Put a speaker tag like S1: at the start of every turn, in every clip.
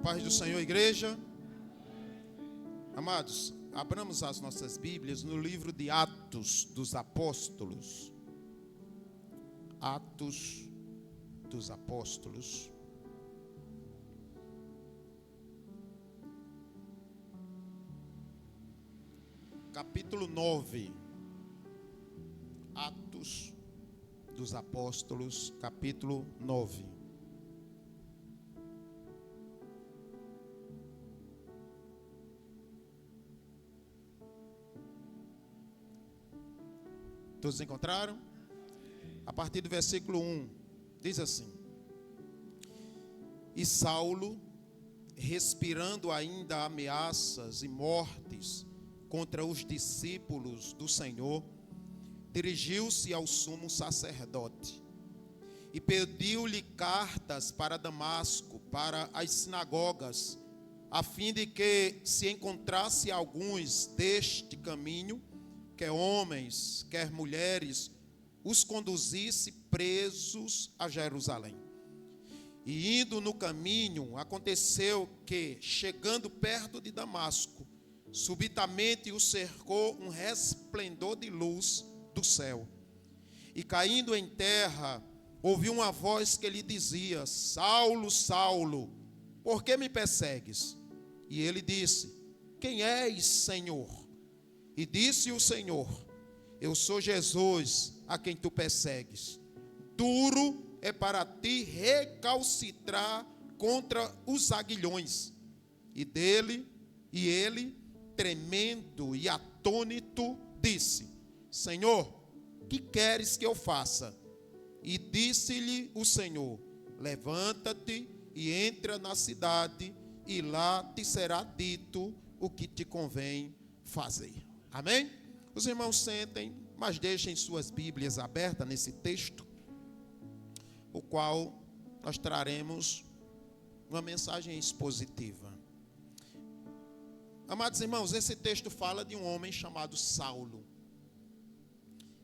S1: paz do Senhor, igreja. Amados, abramos as nossas Bíblias no livro de Atos dos Apóstolos. Atos dos Apóstolos. Capítulo 9. Atos dos Apóstolos, capítulo 9. Todos encontraram? A partir do versículo 1, diz assim: E Saulo, respirando ainda ameaças e mortes contra os discípulos do Senhor, dirigiu-se ao sumo sacerdote e pediu-lhe cartas para Damasco, para as sinagogas, a fim de que se encontrasse alguns deste caminho, quer homens, quer mulheres, os conduzisse presos a Jerusalém. E indo no caminho, aconteceu que, chegando perto de Damasco, subitamente o cercou um resplendor de luz do céu. E caindo em terra, ouviu uma voz que lhe dizia: Saulo, Saulo, por que me persegues? E ele disse: Quem és, Senhor? E disse o Senhor: Eu sou Jesus, a quem tu persegues. Duro é para ti recalcitrar contra os aguilhões. E ele, tremendo e atônito, disse: Senhor, que queres que eu faça? E disse-lhe o Senhor: Levanta-te e entra na cidade, e lá te será dito o que te convém fazer. Amém? Os irmãos sentem, mas deixem suas Bíblias abertas nesse texto, o qual nós traremos uma mensagem expositiva. Amados irmãos, esse texto fala de um homem chamado Saulo.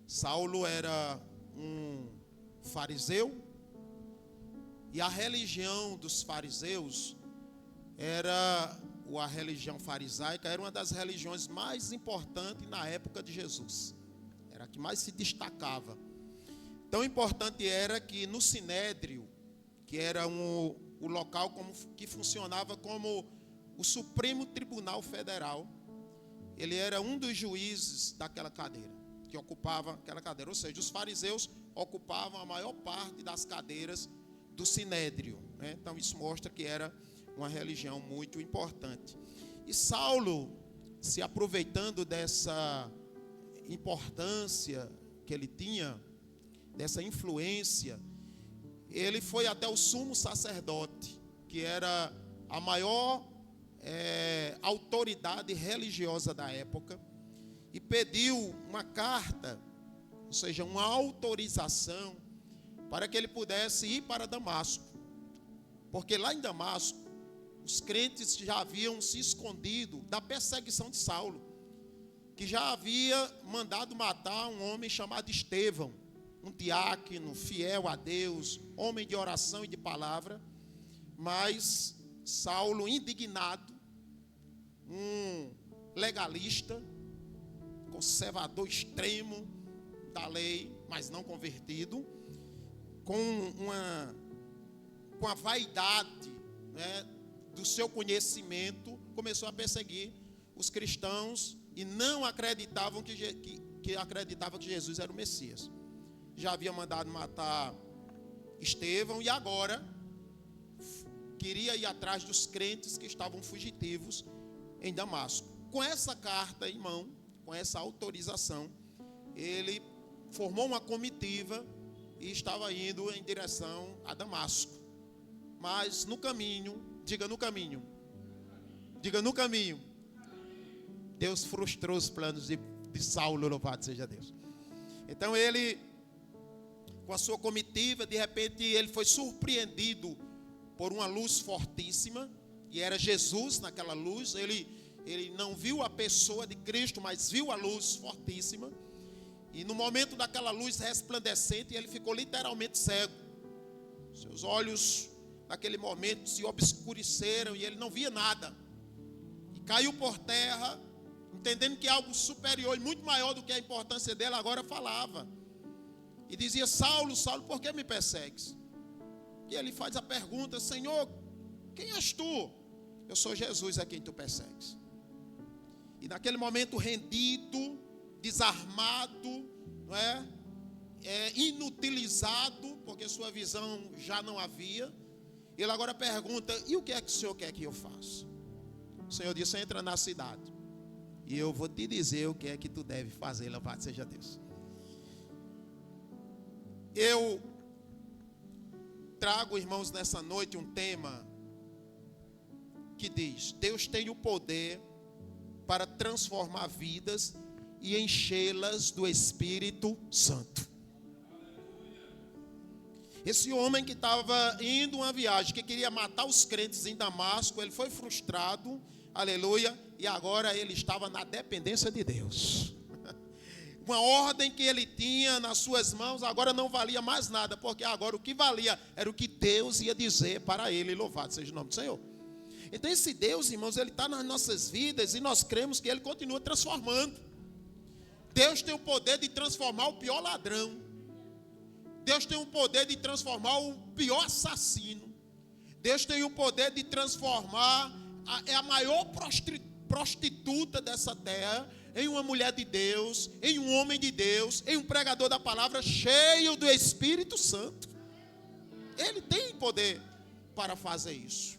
S1: Saulo era um fariseu, e a religião dos fariseus a religião farisaica era uma das religiões mais importantes na época de Jesus. Era a que mais se destacava. Tão importante era que no Sinédrio, que era o local que funcionava como o Supremo Tribunal Federal, ele era um dos juízes daquela cadeira, que ocupava aquela cadeira. Ou seja, os fariseus ocupavam a maior parte das cadeiras do Sinédrio, né? Então isso mostra que era uma religião muito importante. E Saulo, se aproveitando dessa importância que ele tinha, dessa influência, ele foi até o sumo sacerdote, que era a maior autoridade religiosa da época, e pediu uma carta, ou seja, uma autorização, para que ele pudesse ir para Damasco. Porque lá em Damasco, os crentes já haviam se escondido da perseguição de Saulo, que já havia mandado matar um homem chamado Estevão, um diácono fiel a Deus, homem de oração e de palavra. Mas Saulo, indignado, um legalista, conservador extremo da lei, mas não convertido, com a vaidade, né, do seu conhecimento, começou a perseguir os cristãos e não acreditavam acreditavam que Jesus era o Messias. Já havia mandado matar Estevão e agora queria ir atrás dos crentes que estavam fugitivos em Damasco. Com essa carta em mão, com essa autorização, ele formou uma comitiva e estava indo em direção a Damasco. Mas no caminho, diga no caminho, Deus frustrou os planos de Saulo, louvado seja Deus. Então ele, com a sua comitiva, de repente ele foi surpreendido por uma luz fortíssima, e era Jesus naquela luz. Ele não viu a pessoa de Cristo, mas viu a luz fortíssima, e no momento daquela luz resplandecente, ele ficou literalmente cego. Seus olhos naquele momento, se obscureceram e ele não via nada. E caiu por terra, entendendo que algo superior e muito maior do que a importância dele agora falava. E dizia: Saulo, Saulo, por que me persegues? E ele faz a pergunta: Senhor, quem és tu? Eu sou Jesus a quem tu persegues. E naquele momento rendido, desarmado, não é? Inutilizado, porque sua visão já não havia. Ele agora pergunta: e o que é que o Senhor quer que eu faça? O Senhor disse: entra na cidade e eu vou te dizer o que é que tu deve fazer. Louvado seja Deus. Eu trago, irmãos, nessa noite um tema que diz: Deus tem o poder para transformar vidas e enchê-las do Espírito Santo. Esse homem que estava indo uma viagem, que queria matar os crentes em Damasco, ele foi frustrado, aleluia, e agora ele estava na dependência de Deus. Uma ordem que ele tinha nas suas mãos agora não valia mais nada, porque agora o que valia era o que Deus ia dizer para ele. Louvado seja o nome do Senhor. Então esse Deus, irmãos, ele está nas nossas vidas e nós cremos que ele continua transformando. Deus tem o poder de transformar o pior ladrão. Deus tem o poder de transformar o pior assassino. Deus tem o poder de transformar a maior prostituta dessa terra em uma mulher de Deus, em um homem de Deus, em um pregador da palavra cheio do Espírito Santo. Ele tem poder para fazer isso.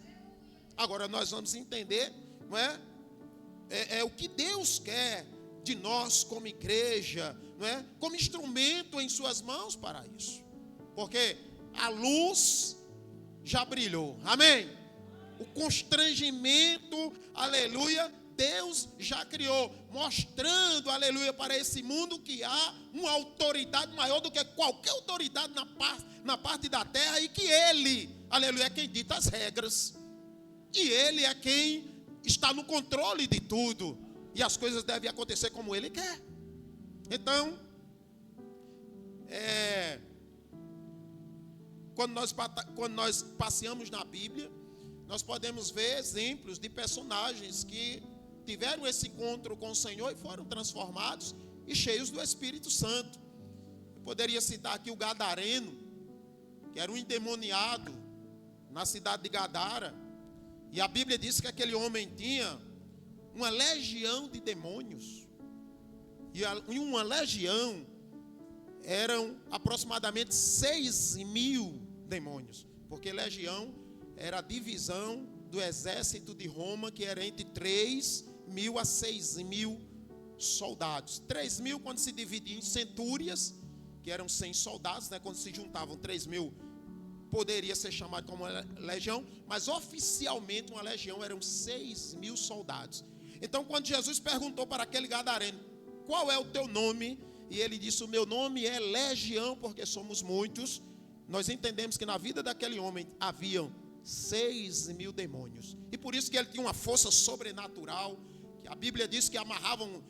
S1: Agora nós vamos entender, não é? É o que Deus quer de nós como igreja, não é? Como instrumento em suas mãos para isso. Porque a luz já brilhou. Amém? O constrangimento, aleluia, Deus já criou, mostrando, aleluia, para esse mundo que há uma autoridade maior do que qualquer autoridade na parte da terra, e que Ele, aleluia, é quem dita as regras. E Ele é quem está no controle de tudo. E as coisas devem acontecer como Ele quer. Então, quando nós passeamos na Bíblia, nós podemos ver exemplos de personagens que tiveram esse encontro com o Senhor e foram transformados e cheios do Espírito Santo. Eu poderia citar aqui o Gadareno, que era um endemoniado na cidade de Gadara. E a Bíblia diz que aquele homem tinha uma legião de demônios. E uma legião eram aproximadamente 6.000 demônios. Porque legião era a divisão do exército de Roma, que era entre 3.000 a 6.000 soldados. 3.000 quando se dividia em centúrias, que eram 100 soldados, né? Quando se juntavam 3.000, poderia ser chamado como legião, mas oficialmente uma legião eram 6.000 soldados. Então quando Jesus perguntou para aquele gadareno: qual é o teu nome? E ele disse: o meu nome é Legião, porque somos muitos. Nós entendemos que na vida daquele homem haviam 6.000 demônios. E por isso que ele tinha uma força sobrenatural, que a Bíblia diz que amarravam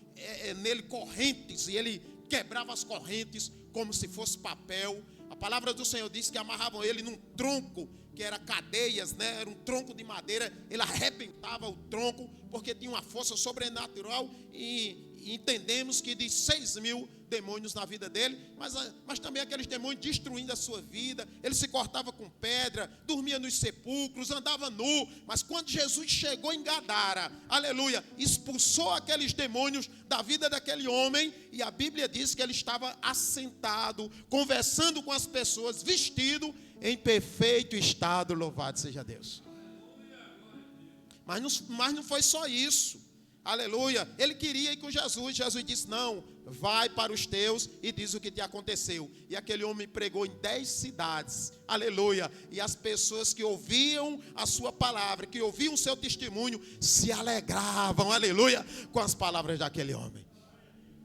S1: nele correntes, e ele quebrava as correntes como se fosse papel. A palavra do Senhor diz que amarravam ele num tronco, que era cadeias, né? Era um tronco de madeira. Ele arrebentava o tronco, porque tinha uma força sobrenatural. E entendemos que de 6.000 demônios na vida dele, mas também aqueles demônios destruindo a sua vida. Ele se cortava com pedra, dormia nos sepulcros, andava nu. Mas quando Jesus chegou em Gadara, aleluia, expulsou aqueles demônios da vida daquele homem. E a Bíblia diz que ele estava assentado, conversando com as pessoas, vestido em perfeito estado. Louvado seja Deus. Mas não foi só isso. Aleluia, ele queria ir com Jesus. Jesus disse: não, vai para os teus e diz o que te aconteceu. E aquele homem pregou em 10 cidades, aleluia. E as pessoas que ouviam a sua palavra, que ouviam o seu testemunho, se alegravam, aleluia, com as palavras daquele homem.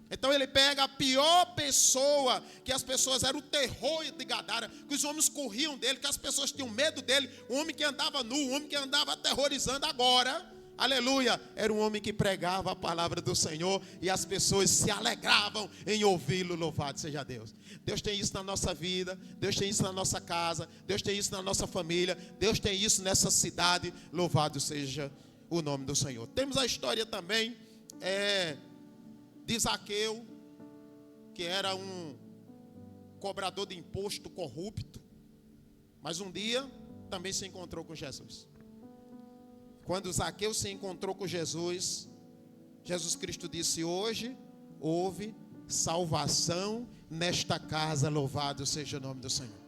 S1: Então ele pega a pior pessoa, que as pessoas eram o terror de Gadara, que os homens corriam dele, que as pessoas tinham medo dele, o homem que andava nu, o homem que andava aterrorizando. Agora Aleluia, era um homem que pregava a palavra do Senhor e as pessoas se alegravam em ouvi-lo. Louvado seja Deus. Deus tem isso na nossa vida, Deus tem isso na nossa casa, Deus tem isso na nossa família, Deus tem isso nessa cidade. Louvado seja o nome do Senhor. Temos a história também de Zaqueu, que era um cobrador de imposto corrupto, mas um dia também se encontrou com Jesus. Quando Zaqueu se encontrou com Jesus, Jesus Cristo disse: hoje houve salvação nesta casa, louvado seja o nome do Senhor.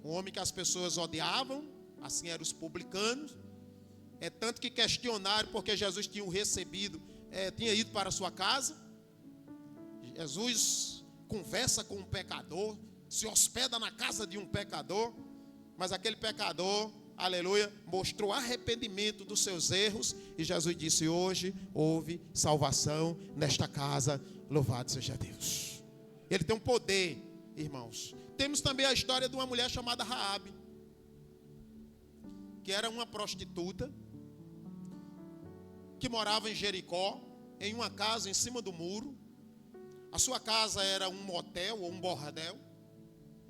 S1: Um homem que as pessoas odiavam, assim eram os publicanos, tanto que questionaram porque Jesus tinha tinha ido para a sua casa. Jesus conversa com um pecador, se hospeda na casa de um pecador, mas aquele pecador, aleluia, mostrou arrependimento dos seus erros, e Jesus disse: hoje houve salvação nesta casa, louvado seja Deus. Ele tem um poder, irmãos. Temos também a história de uma mulher chamada Raabe, que era uma prostituta, que morava em Jericó, em uma casa em cima do muro. A sua casa era um motel ou um bordel,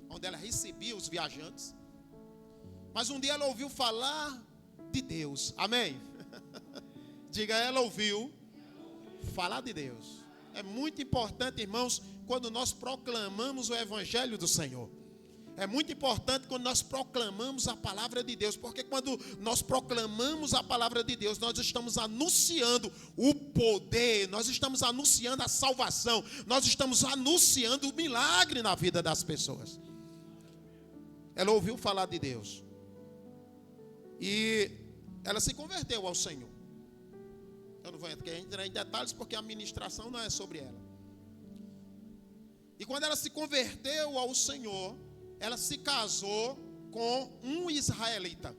S1: onde ela recebia os viajantes. Mas um dia ela ouviu falar de Deus. Amém? Diga, ela ouviu falar de Deus. É muito importante, irmãos, quando nós proclamamos o evangelho do Senhor. É muito importante quando nós proclamamos a palavra de Deus, porque quando nós proclamamos a palavra de Deus, nós estamos anunciando o poder, nós estamos anunciando a salvação, nós estamos anunciando o milagre na vida das pessoas. Ela ouviu falar de Deus e ela se converteu ao Senhor. Eu não vou entrar em detalhes porque a ministração não é sobre ela. E quando ela se converteu ao Senhor, ela se casou com um israelita.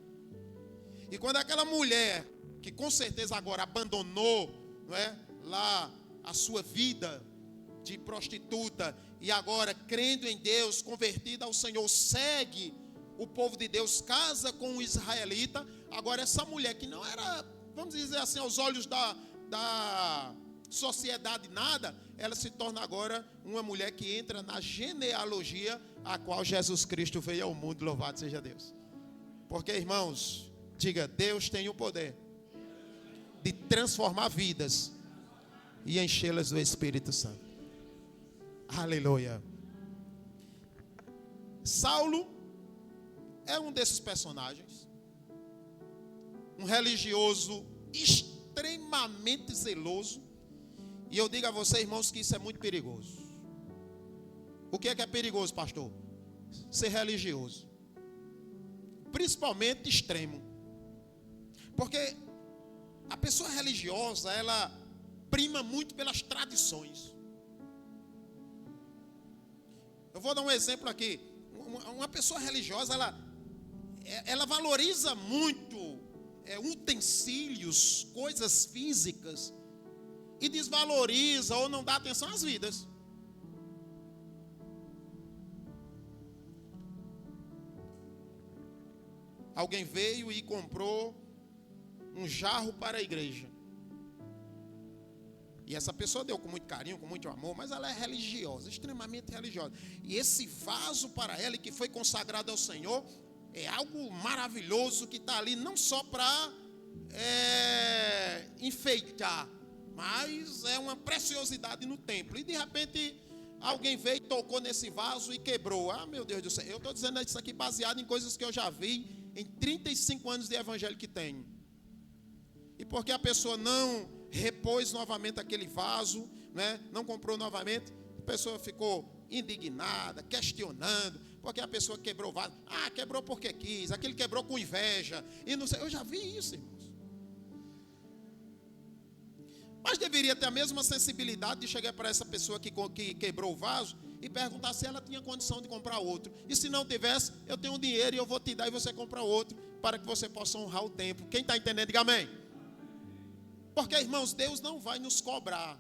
S1: E quando aquela mulher, que com certeza agora abandonou, não é, lá a sua vida de prostituta, e agora crendo em Deus, convertida ao Senhor, segue o povo de Deus, casa com um israelita. Agora essa mulher que não era, vamos dizer assim, aos olhos da sociedade nada, ela se torna agora uma mulher que entra na genealogia a qual Jesus Cristo veio ao mundo, louvado seja Deus. Porque, irmãos, diga, Deus tem o poder de transformar vidas e enchê-las do Espírito Santo. Aleluia. Saulo é um desses personagens, um religioso extremamente zeloso. E eu digo a você, irmãos, que isso é muito perigoso. O que é perigoso, pastor? Ser religioso, principalmente extremo. Porque a pessoa religiosa, ela prima muito pelas tradições. Eu vou dar um exemplo aqui. Uma pessoa religiosa, ela valoriza muito utensílios, coisas físicas, e desvaloriza ou não dá atenção às vidas. Alguém veio e comprou um jarro para a igreja. E essa pessoa deu com muito carinho, com muito amor, mas ela é religiosa, extremamente religiosa. E esse vaso para ela, que foi consagrado ao Senhor, é algo maravilhoso que está ali, não só para enfeitar, mas é uma preciosidade no templo. E de repente alguém veio e tocou nesse vaso e quebrou. Ah, meu Deus do céu, eu estou dizendo isso aqui baseado em coisas que eu já vi em 35 anos de evangelho que tenho. E porque a pessoa não repôs novamente aquele vaso, né, não comprou novamente, a pessoa ficou indignada, questionando, porque a pessoa quebrou o vaso. Ah, quebrou porque quis, aquele quebrou com inveja, e não sei, eu já vi isso, irmãos. Mas deveria ter a mesma sensibilidade de chegar para essa pessoa que quebrou o vaso e perguntar se ela tinha condição de comprar outro. E se não tivesse, eu tenho dinheiro e eu vou te dar e você compra outro, para que você possa honrar o tempo. Quem está entendendo, diga amém. Porque, irmãos, Deus não vai nos cobrar.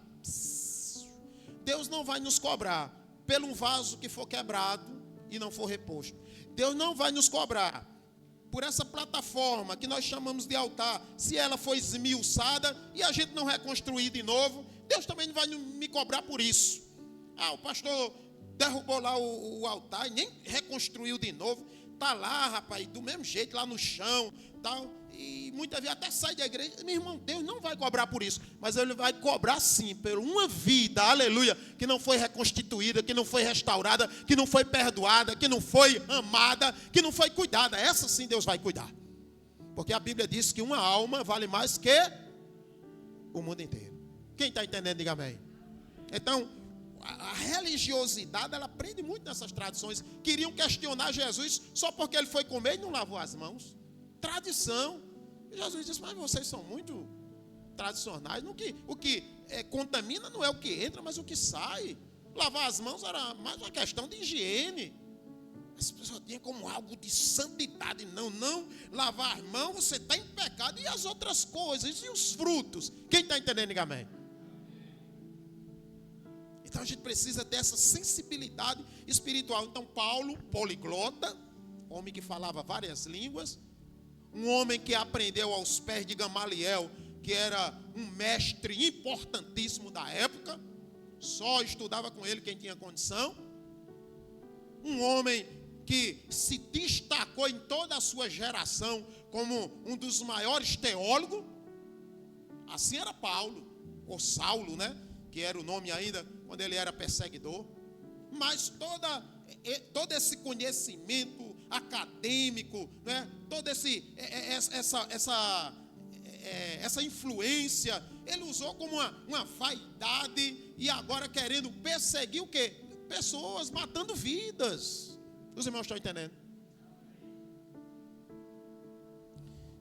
S1: Deus não vai nos cobrar pelo um vaso que for quebrado e não for reposto. Deus não vai nos cobrar por essa plataforma que nós chamamos de altar, se ela foi esmiuçada e a gente não reconstruir de novo, Deus também não vai me cobrar por isso. O pastor derrubou lá o altar e nem reconstruiu de novo. Está lá, rapaz, do mesmo jeito, lá no chão, tal. E muitas vezes até sai da igreja. Meu irmão, Deus não vai cobrar por isso, mas Ele vai cobrar sim por uma vida, aleluia, que não foi reconstituída, que não foi restaurada, que não foi perdoada, que não foi amada, que não foi cuidada. Essa sim Deus vai cuidar, porque a Bíblia diz que uma alma vale mais que o mundo inteiro. Quem está entendendo, diga amém. Então, a religiosidade, ela prende muito nessas tradições. Queriam questionar Jesus só porque Ele foi comer e não lavou as mãos. Tradição. E Jesus disse, mas vocês são muito tradicionais. O que contamina não é o que entra, mas o que sai. Lavar as mãos era mais uma questão de higiene. As pessoas tinham como algo de santidade. Não lavar as mãos, você está em pecado. E as outras coisas, e os frutos? Quem está entendendo, diga amém. Então a gente precisa dessa sensibilidade espiritual. Então Paulo, poliglota, homem que falava várias línguas, um homem que aprendeu aos pés de Gamaliel, que era um mestre importantíssimo da época, só estudava com ele quem tinha condição. Um homem que se destacou em toda a sua geração como um dos maiores teólogos. Assim era Paulo, ou Saulo, né? Que era o nome ainda quando ele era perseguidor. Mas todo esse conhecimento acadêmico, né? Toda essa influência, ele usou como uma vaidade, e agora querendo perseguir o quê? Pessoas, matando vidas. Os irmãos estão entendendo?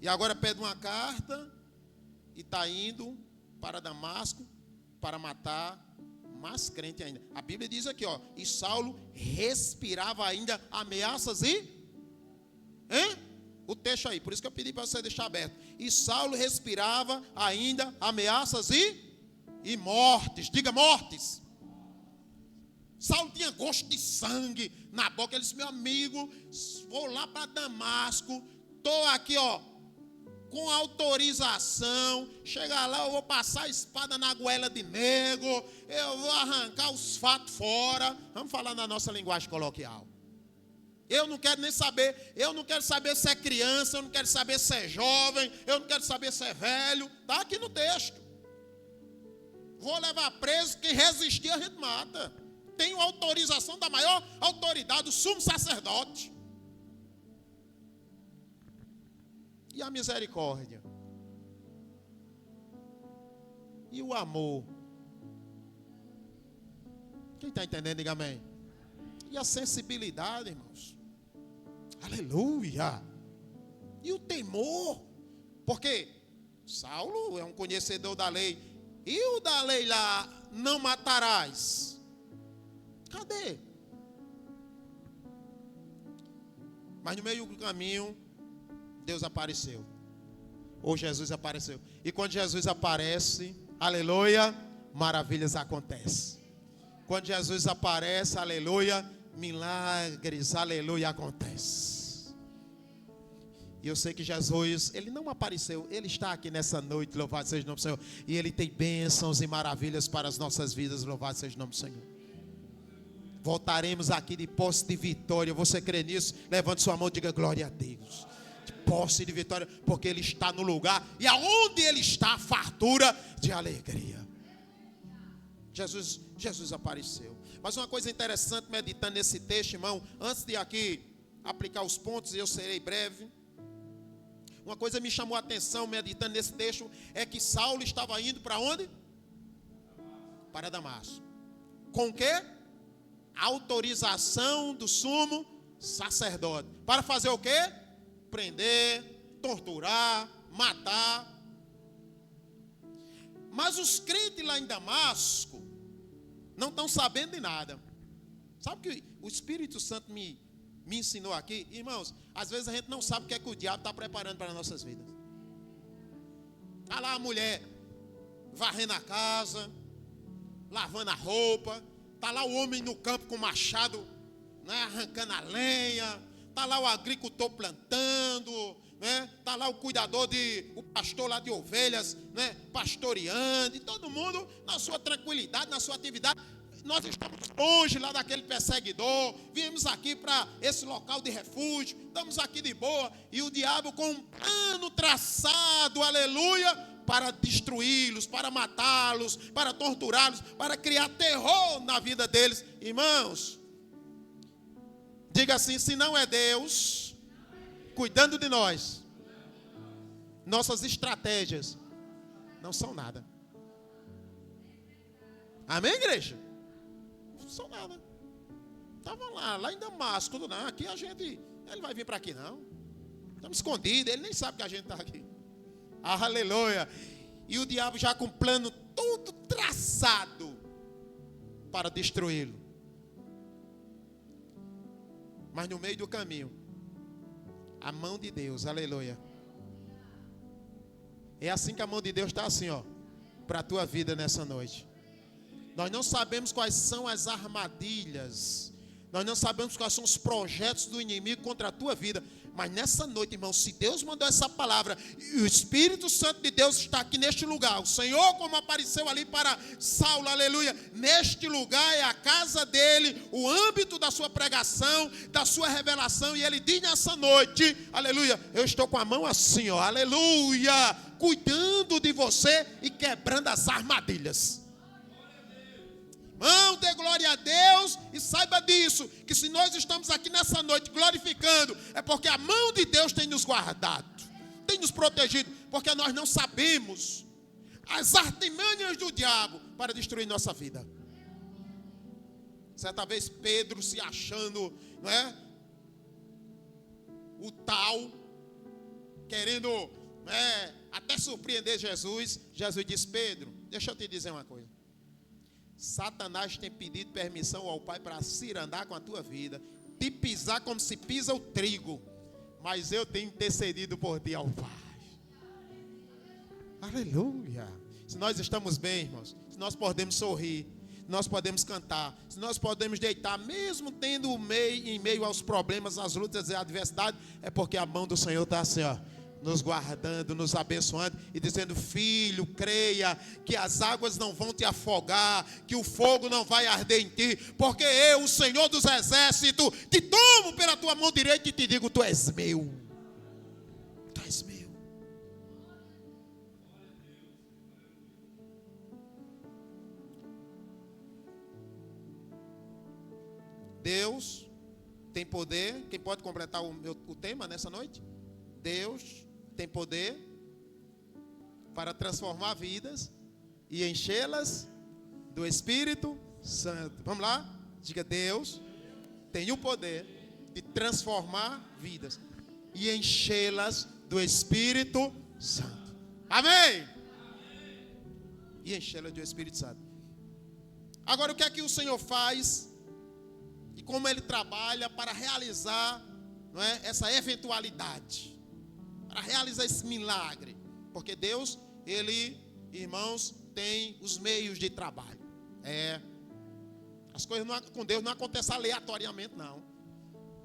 S1: E agora pede uma carta e está indo para Damasco para matar mais crente ainda. A Bíblia diz aqui, ó, e Saulo respirava ainda ameaças o texto aí, por isso que eu pedi para você deixar aberto. E Saulo respirava ainda ameaças e mortes. Diga mortes. Saulo tinha gosto de sangue na boca. Ele disse, meu amigo, vou lá para Damasco, estou aqui, ó, com autorização. Chegar lá, eu vou passar a espada na goela de nego, eu vou arrancar os fatos fora. Vamos falar na nossa linguagem coloquial. Eu não quero nem saber, eu não quero saber se é criança, eu não quero saber se é jovem, eu não quero saber se é velho. Está aqui no texto. Vou levar preso, quem resistir a gente mata. Tenho autorização da maior autoridade, o sumo sacerdote. E a misericórdia? E o amor? Quem está entendendo, diga amém. E a sensibilidade, irmãos? Aleluia! E o temor? Porque Saulo é um conhecedor da lei. E o da lei lá, não matarás? Cadê? Mas no meio do caminho, Deus apareceu. Ou Jesus apareceu. E quando Jesus aparece, aleluia, maravilhas acontecem. Quando Jesus aparece, aleluia, milagres, aleluia, acontecem. E eu sei que Jesus, Ele não apareceu, Ele está aqui nessa noite, louvado seja o nome do Senhor. E Ele tem bênçãos e maravilhas para as nossas vidas, louvado seja o nome do Senhor. Voltaremos aqui de posse de vitória. Você crê nisso? Levante sua mão e diga glória a Deus. De posse de vitória, porque Ele está no lugar. E aonde Ele está, a fartura de alegria. Jesus apareceu. Mas uma coisa interessante, meditando nesse texto, irmão, antes de aqui aplicar os pontos, eu serei breve. Uma coisa me chamou a atenção, meditando nesse texto, é que Saulo estava indo para onde? Para Damasco. Com o quê? Autorização do sumo sacerdote. Para fazer o quê? Prender, torturar, matar. Mas os crentes lá em Damasco não estão sabendo de nada. Sabe o que o Espírito Santo me ensinou aqui? Irmãos, às vezes a gente não sabe o que é que o diabo está preparando para as nossas vidas. Está lá a mulher varrendo a casa, lavando a roupa. Está lá o homem no campo com machado, né, arrancando a lenha. Está lá o agricultor plantando, né? Está lá o cuidador, o pastor lá de ovelhas, né? Pastoreando, e todo mundo na sua tranquilidade, na sua atividade. Nós estamos longe lá daquele perseguidor, viemos aqui para esse local de refúgio, estamos aqui de boa, e o diabo com um plano traçado, aleluia, para destruí-los, para matá-los, para torturá-los, para criar terror na vida deles. Irmãos, diga assim: se não é Deus cuidando de nós, nossas estratégias não são nada. Amém, igreja? Não são nada. Estavam lá em Damasco, não, aqui a gente, ele vai vir para aqui não. Estamos escondidos, ele nem sabe que a gente está aqui. Aleluia. E o diabo já com um plano todo traçado para destruí-lo. Mas no meio do caminho, a mão de Deus, aleluia. É assim que a mão de Deus está assim, ó, para a tua vida nessa noite. Nós não sabemos quais são as armadilhas, nós não sabemos quais são os projetos do inimigo contra a tua vida, mas nessa noite, irmão, se Deus mandou essa palavra, e o Espírito Santo de Deus está aqui neste lugar, o Senhor como apareceu ali para Saulo, aleluia, neste lugar é a casa dele, o âmbito da sua pregação, da sua revelação, e ele diz nessa noite, aleluia, eu estou com a mão assim, ó, aleluia, cuidando de você e quebrando as armadilhas. Irmão, dê glória a Deus e saiba disso, que se nós estamos aqui nessa noite glorificando, é porque a mão de Deus tem nos guardado, tem nos protegido, porque nós não sabemos as artimanhas do diabo para destruir nossa vida. Certa vez Pedro se achando, não é, o tal, querendo, até surpreender Jesus. Jesus disse: Pedro, deixa eu te dizer uma coisa. Satanás tem pedido permissão ao Pai para cirandar com a tua vida, te pisar como se pisa o trigo, mas eu tenho intercedido por ti ao Pai. Aleluia. Se nós estamos bem, irmãos, se nós podemos sorrir, se nós podemos cantar, se nós podemos deitar, mesmo tendo em meio aos problemas, às lutas e à adversidade, é porque a mão do Senhor está assim, ó, nos guardando, nos abençoando e dizendo: filho, creia que as águas não vão te afogar, que o fogo não vai arder em ti, porque eu, o Senhor dos exércitos, te tomo pela tua mão direita e te digo: tu és meu. Tu és meu. Deus tem poder. Quem pode completar o tema nessa noite? Deus tem poder para transformar vidas e enchê-las do Espírito Santo. Vamos lá? Diga: Deus tem o poder de transformar vidas e enchê-las do Espírito Santo. Amém? E enchê-las do Espírito Santo. Agora, o que é que o Senhor faz e como Ele trabalha para realizar, não é, essa eventualidade? Para realizar esse milagre, porque Deus, Ele, irmãos, tem os meios de trabalho. As coisas com Deus não acontecem aleatoriamente, não.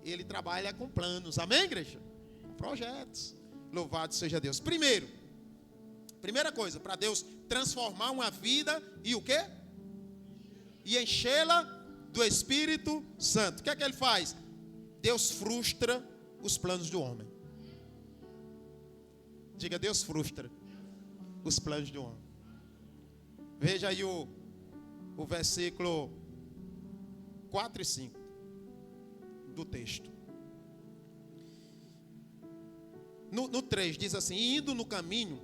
S1: Ele trabalha com planos, amém, igreja? Com projetos. Louvado seja Deus. Primeira coisa, para Deus transformar uma vida e o quê? E enchê-la do Espírito Santo. O que é que Ele faz? Deus frustra os planos do homem. Diga: Deus frustra os planos do homem. Veja aí o versículo 4 e 5 do texto. No 3 diz assim: indo no caminho,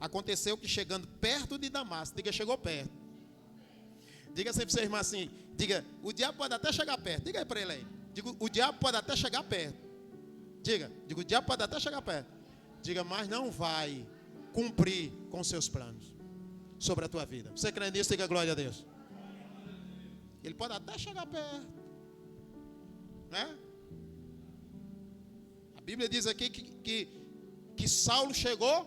S1: aconteceu que chegando perto de Damasco, diga: chegou perto. Diga sempre para seu irmão assim, diga: o diabo pode até chegar perto. Diga aí para ele aí. Diga: o diabo pode até chegar perto. Diga: o diabo pode até chegar perto. Diga: mas não vai cumprir com seus planos sobre a tua vida. Você crê nisso? Diga glória a Deus. Ele pode até chegar perto, né? A Bíblia diz aqui que Saulo chegou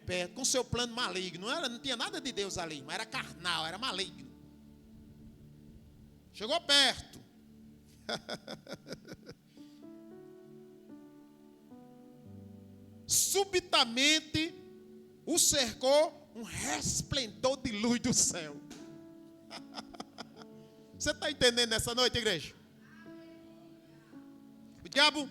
S1: perto com seu plano maligno. Não tinha nada de Deus ali, mas era carnal, era maligno. Chegou perto. subitamente o cercou um resplendor de luz do céu. Você está entendendo nessa noite, igreja? O diabo,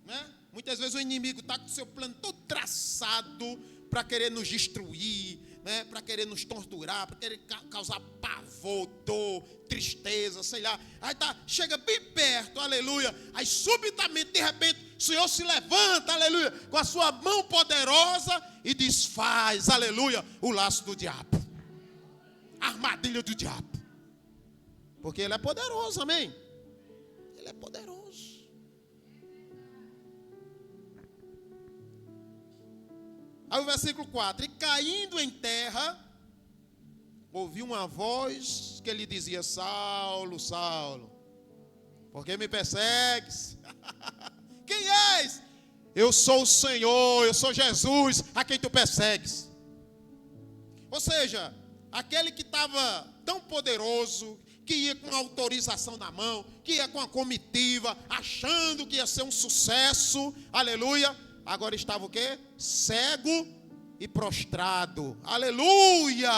S1: né? Muitas vezes o inimigo está com o seu plano todo traçado para querer nos destruir, né? Para querer nos torturar, para querer causar pavor, dor, tristeza, sei lá. Aí chega bem perto, aleluia. Aí subitamente, de repente, o Senhor se levanta, aleluia, com a sua mão poderosa e desfaz, aleluia, o laço do diabo, a armadilha do diabo. Porque ele é poderoso, amém? Ele é poderoso. Aí o versículo 4: e caindo em terra, ouviu uma voz que lhe dizia: Saulo, Saulo, por que me persegues? Quem és? Eu sou o Senhor, eu sou Jesus, a quem tu persegues. Ou seja, aquele que estava tão poderoso, que ia com autorização na mão, que ia com a comitiva, achando que ia ser um sucesso, aleluia, agora estava o quê? Cego e prostrado, aleluia,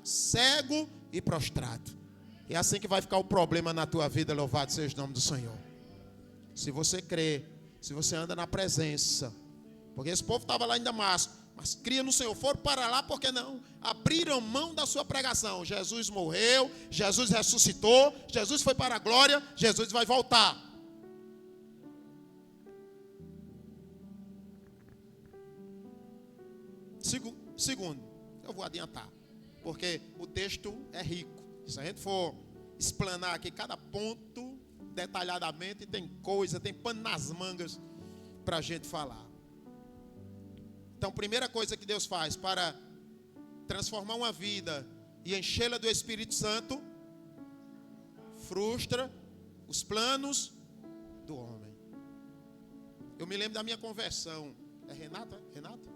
S1: cego e prostrado. É assim que vai ficar o problema na tua vida, louvado seja o nome do Senhor. Se você crê, se você anda na presença, porque esse povo estava lá em Damasco, mas cria no Senhor, foram para lá, porque não? Abriram mão da sua pregação. Jesus morreu, Jesus ressuscitou, Jesus foi para a glória, Jesus vai voltar. Segundo, eu vou adiantar, porque o texto é rico. Se a gente for explanar aqui cada ponto detalhadamente, tem coisa, tem pano nas mangas para a gente falar. Então, primeira coisa que Deus faz para transformar uma vida e enchê-la do Espírito Santo, frustra os planos do homem. Eu me lembro da minha conversão. É Renata? Renata?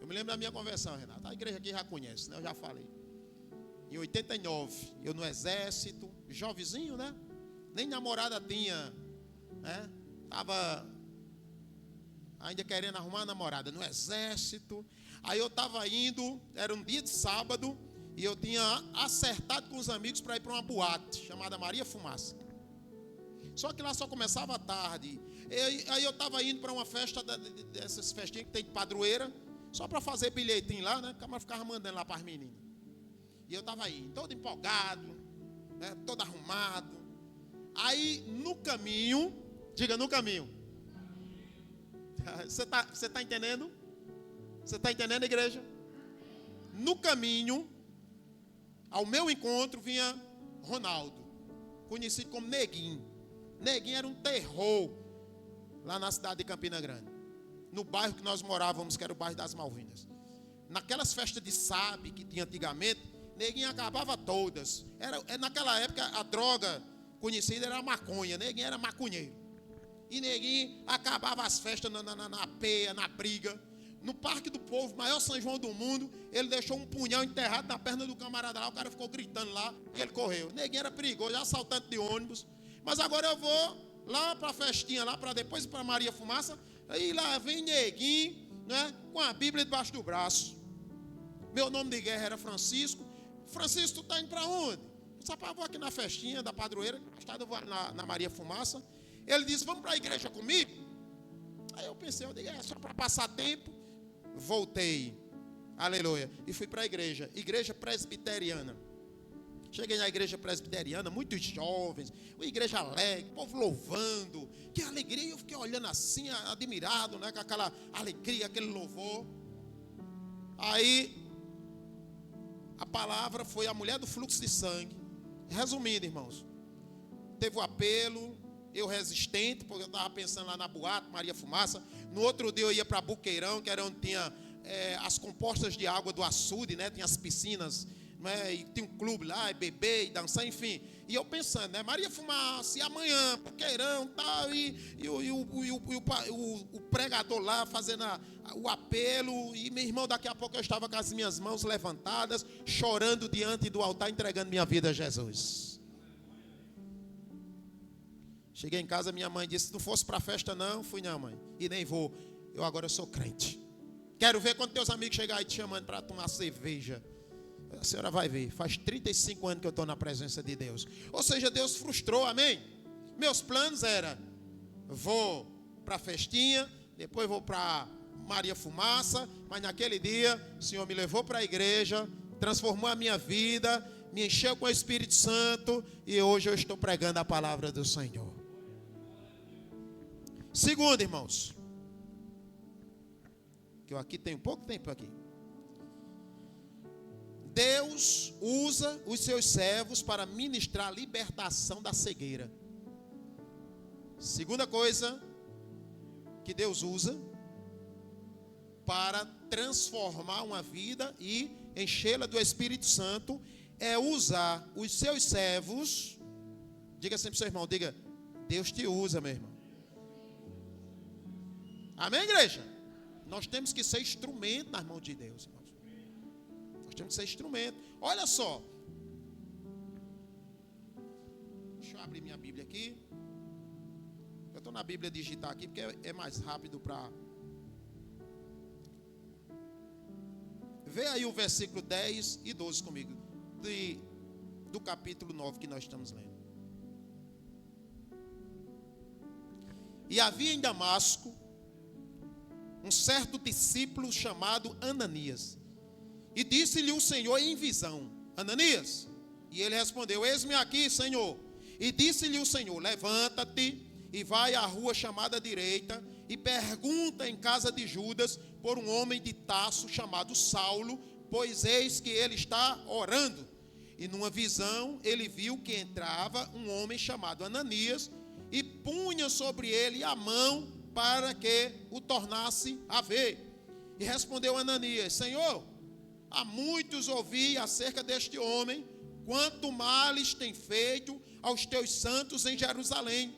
S1: Eu me lembro da minha conversão, Renata. A igreja aqui já conhece, né? Eu já falei. Em 89, eu no exército, jovenzinho, né? Nem namorada tinha, né? Estava ainda querendo arrumar uma namorada no exército. Aí eu estava indo, era um dia de sábado, e eu tinha acertado com os amigos para ir para uma boate chamada Maria Fumaça. Só que lá só começava à tarde. Aí eu estava indo para uma festa, dessas festinhas que tem de padroeira, só para fazer bilhetinho lá, né? A câmera ficava mandando lá para as meninas. E eu estava aí, todo empolgado, né? Todo arrumado. Aí no caminho, diga no caminho. Você tá entendendo? Você está entendendo, igreja? No caminho, ao meu encontro, vinha Ronaldo, conhecido como Neguinho. Neguinho era um terror lá na cidade de Campina Grande, no bairro que nós morávamos, que era o bairro das Malvinas. Naquelas festas de sabe que tinha antigamente, Neguinho acabava todas. Naquela época a droga conhecida era a maconha. Neguinho era maconheiro. E Neguinho acabava as festas na peia, na briga. No Parque do Povo, maior São João do mundo, ele deixou um punhal enterrado na perna do camarada lá. O cara ficou gritando lá e ele correu. Neguinho era perigoso, assaltante de ônibus. Mas agora eu vou lá para a festinha, lá para depois para Maria Fumaça. Aí lá vem Neguinho, né, com a Bíblia debaixo do braço. Meu nome de guerra era Francisco. Francisco, tu está indo para onde? Eu disse: eu vou aqui na festinha da padroeira. Mais tarde eu vou na Maria Fumaça. Ele disse: vamos para a igreja comigo? Aí eu pensei, eu digo, é só para passar tempo. Voltei, aleluia, e fui para a igreja presbiteriana. Cheguei na igreja presbiteriana, muitos jovens, uma igreja alegre, povo louvando, que alegria. Eu fiquei olhando assim, admirado, né, com aquela alegria, aquele louvor. Aí a palavra foi a mulher do fluxo de sangue. Resumindo, irmãos, teve o apelo, eu resistente, porque eu estava pensando lá na boate, Maria Fumaça. No outro dia eu ia para Buqueirão, que era onde tinha as compostas de água do açude, né? Tinha as piscinas, né? E tinha um clube lá, e beber, e dançar, enfim. E eu pensando, né? Maria Fumaça, e amanhã, Buqueirão, tal, e o pregador lá fazendo o apelo. E meu irmão, daqui a pouco eu estava com as minhas mãos levantadas, chorando diante do altar, entregando minha vida a Jesus. Cheguei em casa, minha mãe disse: se não fosse para a festa não, fui não, mãe, e nem vou. eu agora sou crente. Quero ver quando teus amigos chegarem te chamando para tomar cerveja. A senhora vai ver, faz 35 anos que eu estou na presença de Deus. Ou seja, Deus frustrou, amém? Meus planos eram, vou para a festinha, depois vou para Maria Fumaça, mas naquele dia o Senhor me levou para a igreja, transformou a minha vida, me encheu com o Espírito Santo e hoje eu estou pregando a palavra do Senhor. Segundo, irmãos, que eu aqui tenho pouco tempo aqui. Deus usa os seus servos para ministrar a libertação da cegueira. Segunda coisa que Deus usa para transformar uma vida e enchê-la do Espírito Santo é usar os seus servos. Diga sempre para o seu irmão, diga, Deus te usa, meu irmão. Amém, igreja? Nós temos que ser instrumento nas mãos de Deus, irmãos. Nós temos que ser instrumento. Olha só. Deixa eu abrir minha Bíblia aqui. Eu estou na Bíblia digital aqui porque é mais rápido para... Vê aí o versículo 10 e 12 comigo. Do capítulo 9 que nós estamos lendo. E havia em Damasco um certo discípulo chamado Ananias. E disse-lhe o Senhor em visão, Ananias. E ele respondeu, eis-me aqui, Senhor. E disse-lhe o Senhor, levanta-te e vai à rua chamada direita e pergunta em casa de Judas por um homem de Tarso chamado Saulo, pois eis que ele está orando. E numa visão ele viu que entrava um homem chamado Ananias e punha sobre ele a mão para que o tornasse a ver. E respondeu Ananias, Senhor, há muitos ouvi acerca deste homem, quanto males tem feito aos teus santos em Jerusalém.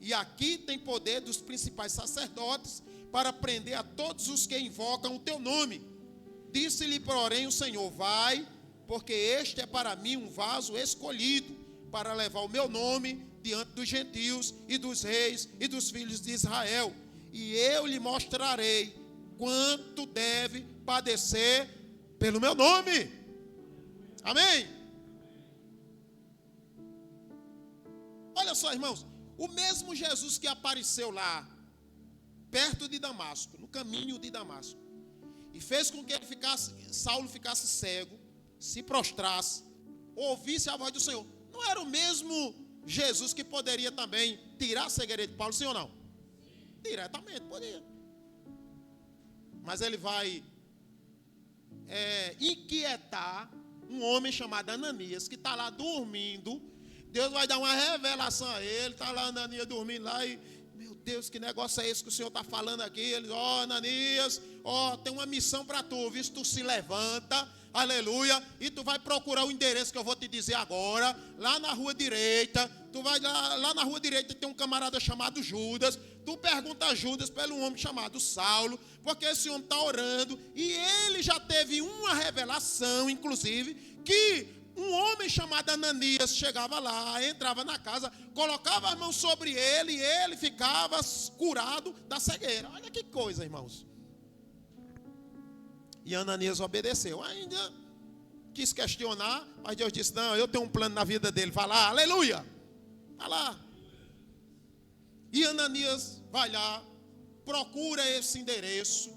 S1: E aqui tem poder dos principais sacerdotes para prender a todos os que invocam o teu nome. Disse-lhe, porém, o Senhor, vai, porque este é para mim um vaso escolhido, para levar o meu nome diante dos gentios e dos reis e dos filhos de Israel. E eu lhe mostrarei quanto deve padecer pelo meu nome. Amém? Olha só, irmãos. O mesmo Jesus que apareceu lá, perto de Damasco, no caminho de Damasco, e fez com que Saulo ficasse cego, se prostrasse, ouvisse a voz do Senhor. Não era o mesmo Jesus que poderia também tirar a cegueira de Paulo, sim ou não? Diretamente, poderia. Mas ele vai inquietar um homem chamado Ananias, que está lá dormindo. Deus vai dar uma revelação a ele. Está lá Ananias dormindo lá e, meu Deus, que negócio é esse que o Senhor está falando aqui? Ele diz, Ananias, tem uma missão para tu, viu? Tu se levanta, aleluia, e tu vai procurar o endereço que eu vou te dizer agora, lá na rua direita. Tu vai lá na rua direita, tem um camarada chamado Judas. Tu pergunta a Judas pelo homem chamado Saulo, porque esse homem está orando, e ele já teve uma revelação, inclusive, que um homem chamado Ananias chegava lá, entrava na casa, colocava as mãos sobre ele e ele ficava curado da cegueira. Olha que coisa, irmãos. E Ananias obedeceu. Ainda quis questionar, mas Deus disse, não, eu tenho um plano na vida dele. Vai lá, aleluia. Vai lá. E Ananias vai lá, procura esse endereço.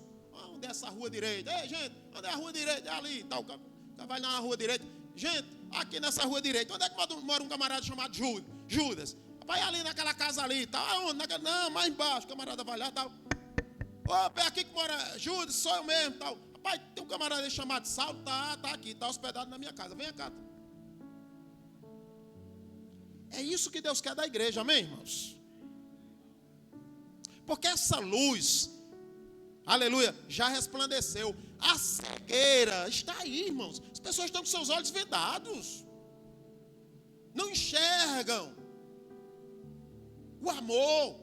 S1: Onde é essa rua direita? Ei, gente, onde é a rua direita? É ali, tá, vai lá na rua direita. Gente, aqui nessa rua direita, onde é que mora um camarada chamado Judas? Vai ali naquela casa ali, tá? Aonde? Não, mais embaixo. O camarada vai lá, tal. É aqui que mora Judas, sou eu mesmo, tal. Rapaz, tem um camarada chamado Saulo, tá aqui, tá hospedado na minha casa. Vem cá. É isso que Deus quer da igreja, amém, irmãos? Porque essa luz, aleluia, já resplandeceu. A cegueira está aí, irmãos. As pessoas estão com seus olhos vedados. Não enxergam o amor.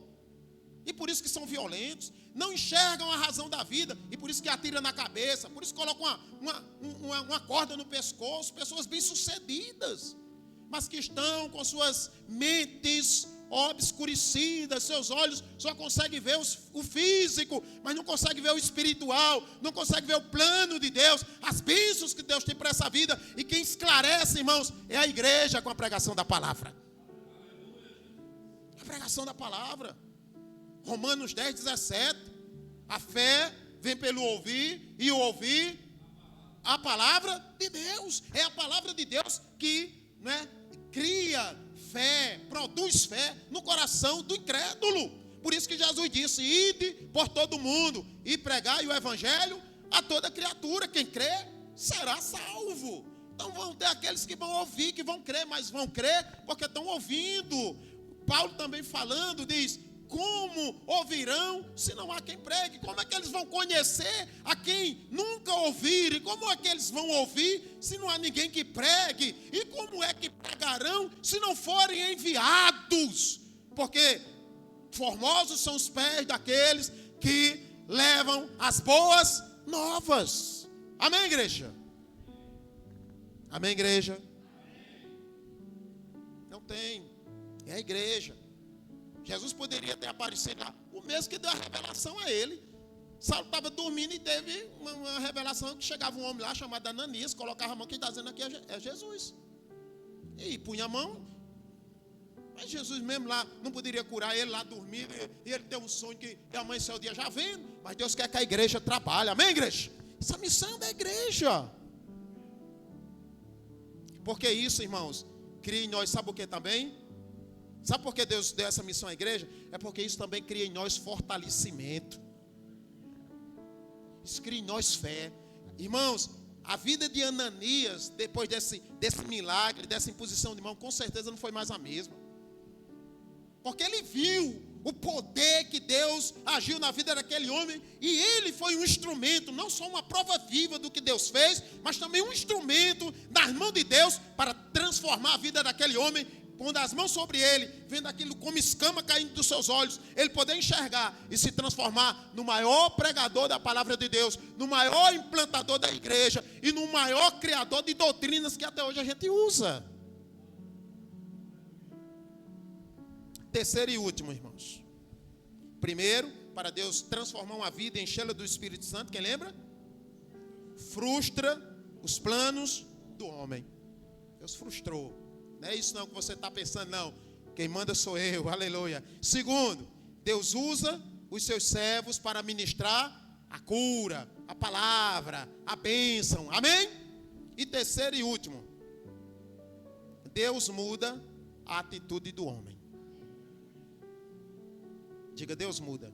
S1: E por isso que são violentos. Não enxergam a razão da vida. E por isso que atiram na cabeça. Por isso que colocam uma corda no pescoço. Pessoas bem-sucedidas, mas que estão com suas mentes obscurecida, seus olhos só conseguem ver o físico, mas não conseguem ver o espiritual, não conseguem ver o plano de Deus, as bênçãos que Deus tem para essa vida. E quem esclarece, irmãos, é a igreja com a pregação da palavra. A pregação da palavra. Romanos 10, 17. A fé vem pelo ouvir, e o ouvir a palavra de Deus. É a palavra de Deus que, né, cria fé, produz fé no coração do incrédulo. Por isso que Jesus disse: ide por todo mundo e pregai o evangelho a toda criatura. Quem crê será salvo. Então vão ter aqueles que vão ouvir, que vão crer, mas vão crer porque estão ouvindo. Paulo também falando diz: como ouvirão se não há quem pregue? Como é que eles vão conhecer a quem nunca ouvirem? Como é que eles vão ouvir se não há ninguém que pregue? E como é que pregarão se não forem enviados? Porque formosos são os pés daqueles que levam as boas novas. Amém, igreja? Amém, igreja? Não tem. É a igreja. Jesus poderia ter aparecido lá, o mesmo que deu a revelação a ele. Saulo estava dormindo e teve uma revelação que chegava um homem lá chamado Ananias, colocava a mão, quem está dizendo aqui é Jesus. E punha a mão. Mas Jesus mesmo lá não poderia curar ele lá dormindo, e ele teve um sonho que amanheceu o dia já vendo. Mas Deus quer que a igreja trabalhe, amém, igreja? Essa missão é da igreja. Porque isso, irmãos, cria em nós, sabe o que também? Sabe por que Deus deu essa missão à igreja? É porque isso também cria em nós fortalecimento. Isso cria em nós fé. Irmãos, a vida de Ananias, depois desse milagre, dessa imposição de mão, com certeza não foi mais a mesma. Porque ele viu o poder que Deus agiu na vida daquele homem, e ele foi um instrumento, não só uma prova viva do que Deus fez, mas também um instrumento nas mãos de Deus para transformar a vida daquele homem. Pondo as mãos sobre ele, vendo aquilo como escama caindo dos seus olhos, ele poder enxergar e se transformar no maior pregador da palavra de Deus, no maior implantador da igreja e no maior criador de doutrinas que até hoje a gente usa. Terceiro e último, irmãos. Primeiro, para Deus transformar uma vida e enchê-la do Espírito Santo, quem lembra? Frustra os planos do homem. Deus frustrou. Não é isso não que você está pensando, não. Quem manda sou eu, aleluia. Segundo, Deus usa os seus servos para ministrar a cura, a palavra, a bênção, amém? E terceiro e último, Deus muda a atitude do homem. Diga, Deus muda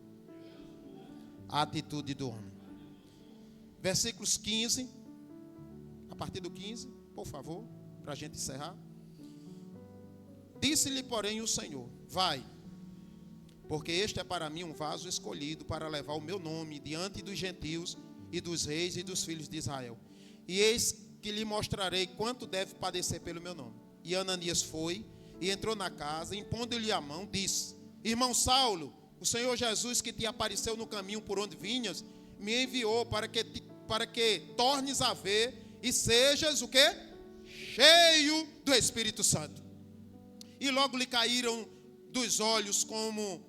S1: a atitude do homem. Versículos 15, a partir do 15, por favor, para a gente encerrar. Disse-lhe, porém, o Senhor: vai, porque este é para mim um vaso escolhido para levar o meu nome diante dos gentios e dos reis e dos filhos de Israel. E eis que lhe mostrarei quanto deve padecer pelo meu nome. E Ananias foi e entrou na casa, impondo-lhe a mão, disse: irmão Saulo, o Senhor Jesus, que te apareceu no caminho por onde vinhas, me enviou para que tornes a ver e sejas o quê? Cheio do Espírito Santo. E logo lhe caíram dos olhos como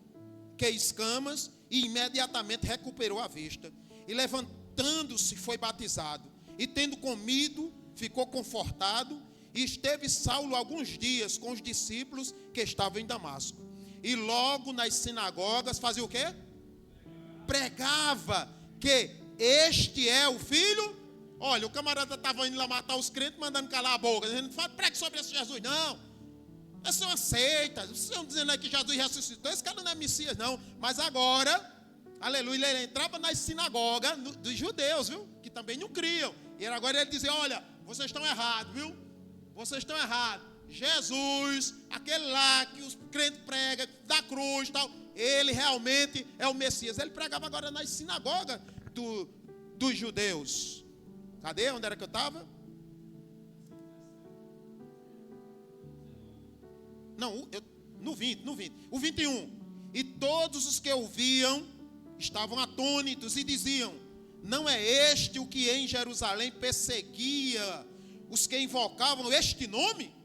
S1: que escamas, e imediatamente recuperou a vista. E levantando-se foi batizado. E tendo comido, ficou confortado. E esteve Saulo alguns dias com os discípulos que estavam em Damasco. E logo nas sinagogas fazia o quê? Pregava que este é o Filho. Olha, o camarada estava indo lá matar os crentes, mandando calar a boca. Ele não fala, pregue sobre esse Jesus, não. Essa é uma seita. Vocês estão dizendo aí que Jesus ressuscitou. Esse cara não é Messias, não. Mas agora, aleluia, ele entrava nas sinagogas dos judeus, viu? Que também não criam. E agora ele dizia: olha, vocês estão errados, viu? Vocês estão errados. Jesus, aquele lá que os crentes pregam, da cruz e tal, ele realmente é o Messias. Ele pregava agora nas sinagogas dos judeus. Cadê? Onde era que eu estava? Não, no 20. O 21. E todos os que ouviam estavam atônitos e diziam: não é este o que em Jerusalém perseguia os que invocavam este nome?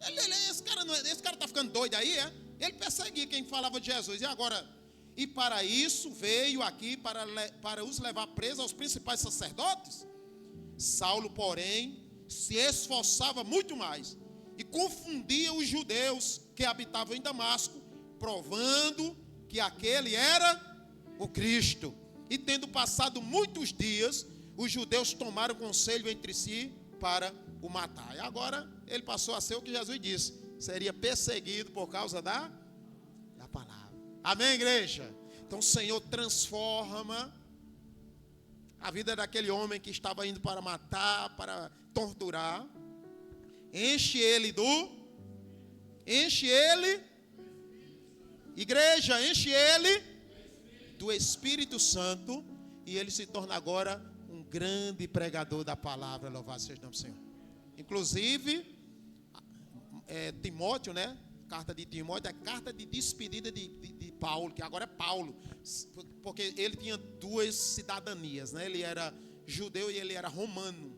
S1: Esse cara está ficando doido aí, é? Ele perseguia quem falava de Jesus. E agora, e para isso veio aqui para os levar presos aos principais sacerdotes? Saulo, porém, se esforçava muito mais e confundia os judeus que habitavam em Damasco, provando que aquele era o Cristo. E tendo passado muitos dias, os judeus tomaram conselho entre si para o matar. E agora ele passou a ser o que Jesus disse: seria perseguido por causa da palavra. Amém, igreja? Então o Senhor transforma a vida daquele homem que estava indo para matar, para torturar. Enche ele, igreja, enche ele do Espírito Santo, e ele se torna agora um grande pregador da palavra. Louvado seja o nome do Senhor. Inclusive, Timóteo, né? Carta de Timóteo é carta de despedida de Paulo, que agora é Paulo, porque ele tinha duas cidadanias, né? Ele era judeu e ele era romano.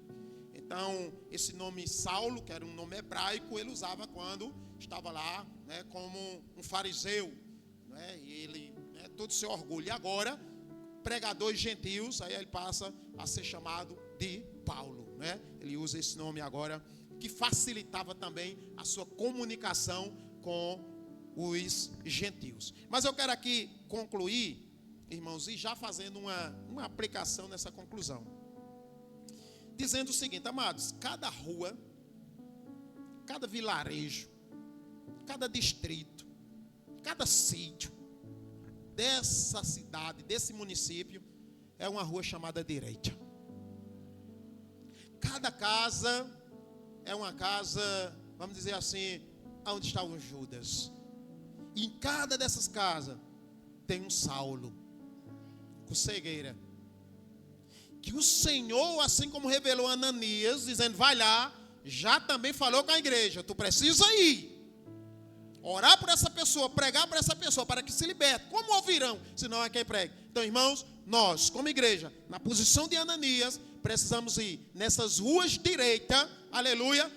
S1: Então, esse nome Saulo, que era um nome hebraico, ele usava quando estava lá, né, como um fariseu, né? E ele, né, todo seu orgulho. E agora, pregadores gentios, aí ele passa a ser chamado de Paulo, né? Ele usa esse nome agora, que facilitava também a sua comunicação com os gentios. Mas eu quero aqui concluir, irmãos, e já fazendo uma aplicação nessa conclusão, dizendo o seguinte: amados, cada rua, cada vilarejo, cada distrito, cada sítio dessa cidade, desse município, é uma rua chamada direita. Cada casa é uma casa, vamos dizer assim, onde está o Judas. E em cada dessas casas tem um Saulo com cegueira, que o Senhor, assim como revelou a Ananias, dizendo: vai lá, já também falou com a igreja, tu precisa ir, orar por essa pessoa, pregar por essa pessoa, para que se liberte. Como ouvirão, se não é quem prega? Então, irmãos, nós, como igreja, na posição de Ananias, precisamos ir nessas ruas direitas, aleluia,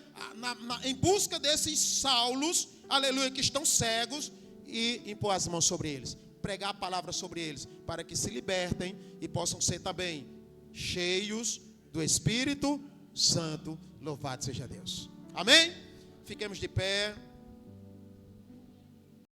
S1: em busca desses Saulos, aleluia, que estão cegos, e impor as mãos sobre eles, pregar a palavra sobre eles, para que se libertem e possam ser também cheios do Espírito Santo. Louvado seja Deus. Amém? Fiquemos de pé.